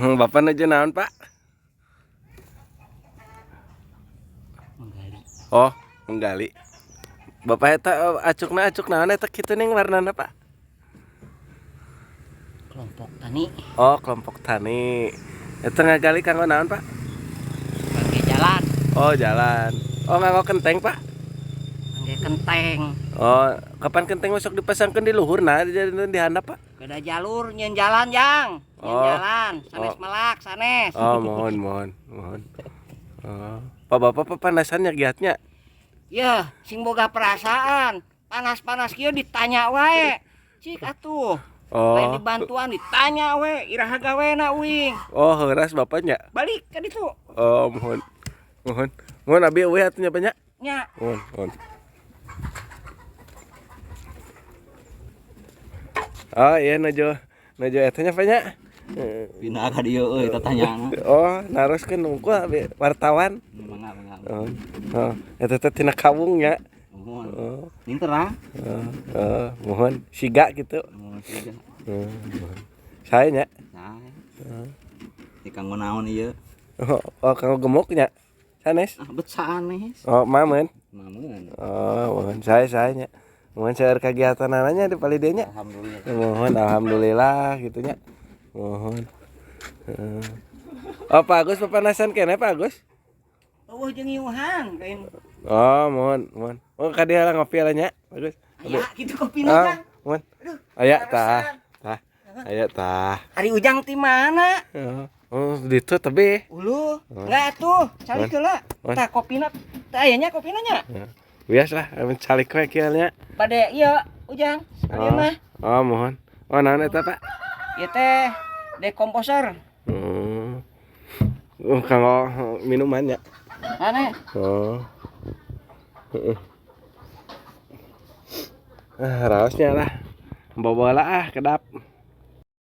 Bapak nuju naon, Pak? Menggali. Oh, menggali. Bapak eta acuk naon eta kitu ning warnana, Pak? Kelompok tani. Oh, kelompok tani. Eta ngagali kanggo naon, Pak? Bangke jalan. Oh, jalan. Oh, nganggo kenteng, Pak? Bangke kenteng. Oh, kapan kenteng masuk dipasangkeun di luhur nah di handap, Pak? Beda jalur nyen jalan, Jang. Nyen Oh. jalan. Sanes Oh. melak, sanes. Oh, mohon. Oh. Pak Bapak papanasan giatnya. Ya, sing boga perasaan. Panas-panas kieu ditanya wae. Cik atuh. Lain Oh. dibantuan ditanya we, iraha gawena uing. Oh, heuras bapaknya. Balik ka ditu. Oh, mohon. Mohon abi eueuh atuh nya banyak. Nya. Mohon. Oh, iya nuju eta nya banyak. Pindah ka dieu euy tatanyana. Oh, naroskeun unggul abi wartawan. Mangga. Oh, eta teh tina kawung nya. Mohon. Oh. Ning terang. Mohon siga gitu. Mohon siga. Saya nya. Nah. Di kanggo naon ieu? Oh, kanggo gemuk nya. Sanes. Ah, bet sanes. Oh, mamen. Mamun. Oh, mohon saya nya. Mohon saeur kegiatan ananya di palidenya. Alhamdulillah. Mohon alhamdulillah gitu nya. Mohon. Oh, Pak Agus papanasan keneh Pak Agus? Eueuh jeung iuhan kain. Oh, mohon. Oh, ka dieu ngopi lah nya, Pak Agus. Aya kitu kopina Ah, Kang. mohon. Aduh. Aya tah. Aya tah. Ari Ujang ti mana? Oh, ditu tebe. Ulu. Enggak atuh, cari heula. Tah kopina. Tah aya nya kopina nya. Bias lah, mencalik we kieu nya. Bade ieu Ujang. Sekalian mah. Oh, mohon. Oh, naon eta, Pak? Ieu teh dekomposer. Kanggo minuman ya. Aneh. Oh. Raosnya lah. Bawa lah ke dapur.